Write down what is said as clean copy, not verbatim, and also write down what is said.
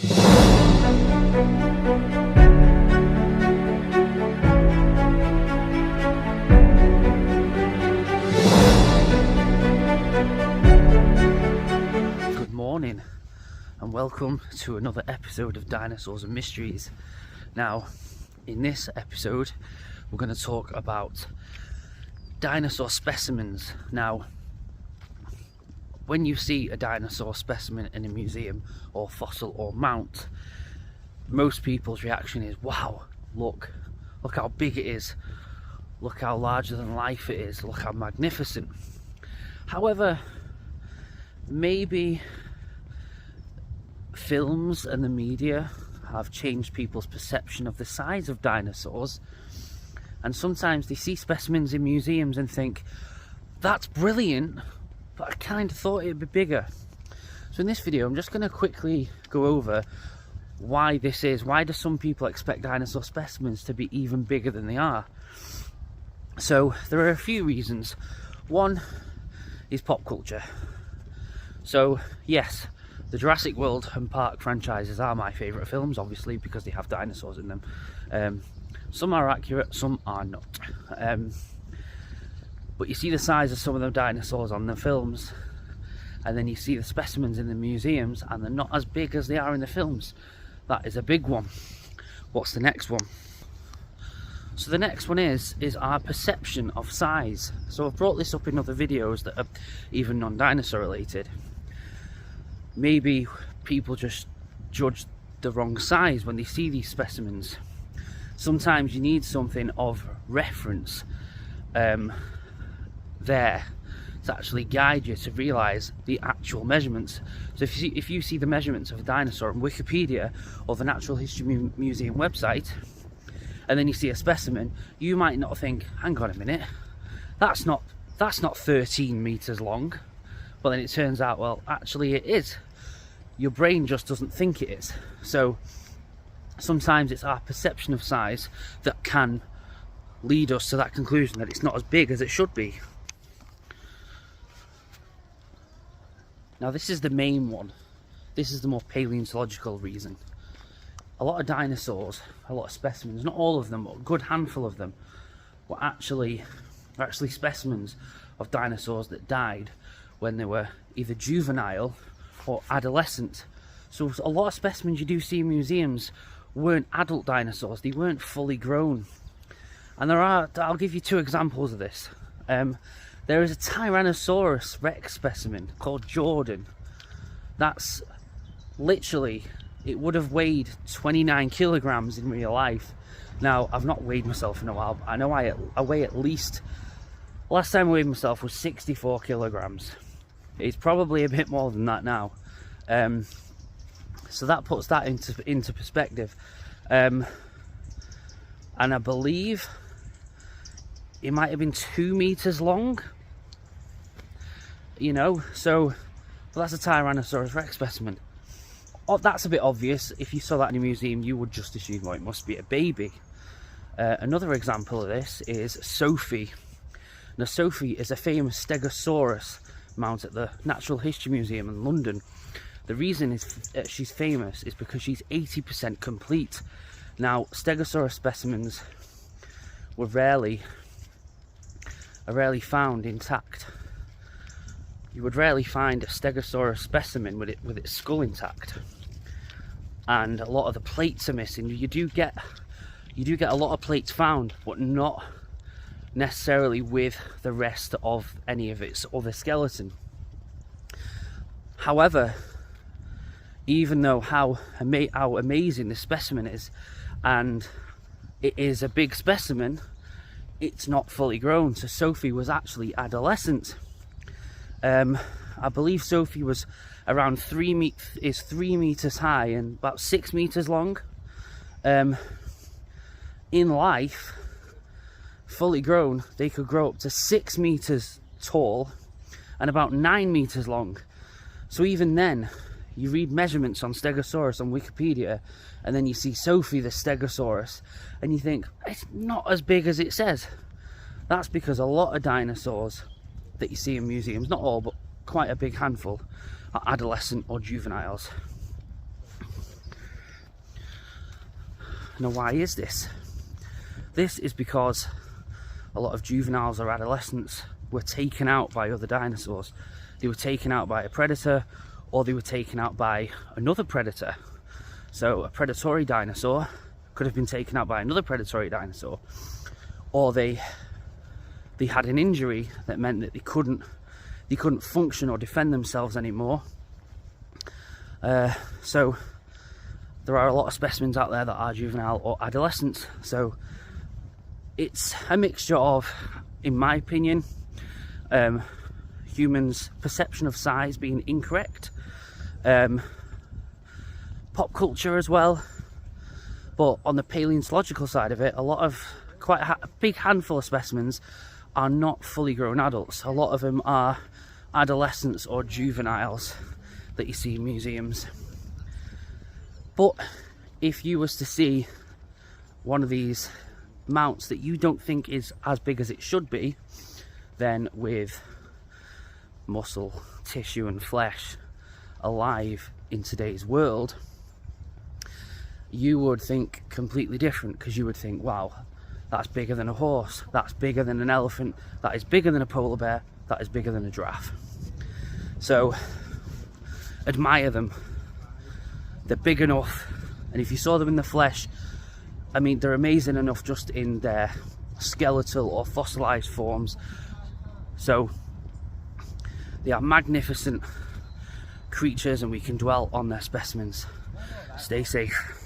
Good morning and welcome to another episode of Dinosaurs and Mysteries. Now, in this episode, we're going to talk about dinosaur specimens. Now, when you see a dinosaur specimen in a museum or fossil or mount, most people's reaction is, wow, look how big it is, look how larger than life it is, look how magnificent. However, maybe films and the media have changed people's perception of the size of dinosaurs, and sometimes they see specimens in museums and think, that's brilliant, but I kind of thought it'd be bigger. So in this video I'm just going to quickly go over why this is. Why do some people expect dinosaur specimens to be even bigger than they are? So there are a few reasons. One is pop culture. So yes, the Jurassic World and Park franchises are my favourite films, obviously, because they have dinosaurs in them. Some are accurate, some are not. But you see the size of some of the dinosaurs on the films, and then you see the specimens in the museums, and they're not as big as they are in the films. That is a big one. What's the next one? So the next one is our perception of size. So I've brought this up in other videos that are even non-dinosaur related. Maybe people just judge the wrong size when they see these specimens. Sometimes you need something of reference there to actually guide you to realise the actual measurements. So if you see the measurements of a dinosaur on Wikipedia or the Natural History Museum website, and then you see a specimen, you might not think, hang on a minute, that's not 13 meters long. But then it turns out, well, actually it is. Your brain just doesn't think it is. So sometimes it's our perception of size that can lead us to that conclusion that it's not as big as it should be. Now this is the main one. This is the more paleontological reason. A lot of dinosaurs, a lot of specimens, not all of them, but a good handful of them, were actually specimens of dinosaurs that died when they were either juvenile or adolescent. So a lot of specimens you do see in museums weren't adult dinosaurs, they weren't fully grown. And I'll give you two examples of this. There is a Tyrannosaurus Rex specimen called Jordan. That's literally, it would have weighed 29 kilograms in real life. Now, I've not weighed myself in a while, but I know I weigh at least, last time I weighed myself was 64 kilograms. It's probably a bit more than that now. So that puts that into perspective. And I believe it might have been 2 meters long. You know, so well, that's a Tyrannosaurus Rex specimen. Oh, that's a bit obvious. If you saw that in a museum, you would just assume, well, it must be a baby. Another example of this is Sophie. Now, Sophie is a famous Stegosaurus mount at the Natural History Museum in London. The reason she's famous is because she's 80% complete. Now, Stegosaurus specimens are rarely found intact. You would rarely find a Stegosaurus specimen with its skull intact, and a lot of the plates are missing. You do get a lot of plates found, but not necessarily with the rest of any of its other skeleton. However, even though how amazing this specimen is, and it is a big specimen, it's not fully grown. So Sophie was actually adolescent. I believe Sophie was around 3 meters high and about 6 meters long. In life, fully grown, they could grow up to 6 meters tall and about 9 meters long. So even then, you read measurements on Stegosaurus on Wikipedia, and then you see Sophie the Stegosaurus, and you think, it's not as big as it says. That's because a lot of dinosaurs that you see in museums, not all, but quite a big handful, are adolescent or juveniles. Now, why is this? This is because a lot of juveniles or adolescents were taken out by other dinosaurs. They were taken out by a predator, or they were taken out by another predator. So a predatory dinosaur could have been taken out by another predatory dinosaur, or they had an injury that meant that they couldn't function or defend themselves anymore. So there are a lot of specimens out there that are juvenile or adolescent. So it's a mixture of, in my opinion, humans' perception of size being incorrect, pop culture as well. But on the paleontological side of it, quite a big handful of specimens are not fully grown adults. A lot of them are adolescents or juveniles that you see in museums. But if you was to see one of these mounts that you don't think is as big as it should be, then with muscle, tissue and flesh alive in today's world, you would think completely different, because you would think, wow, that's bigger than a horse, that's bigger than an elephant, that is bigger than a polar bear, that is bigger than a giraffe. So admire them. They're big enough, and if you saw them in the flesh, I mean, they're amazing enough just in their skeletal or fossilized forms. So they are magnificent creatures, and we can dwell on their specimens. Stay safe.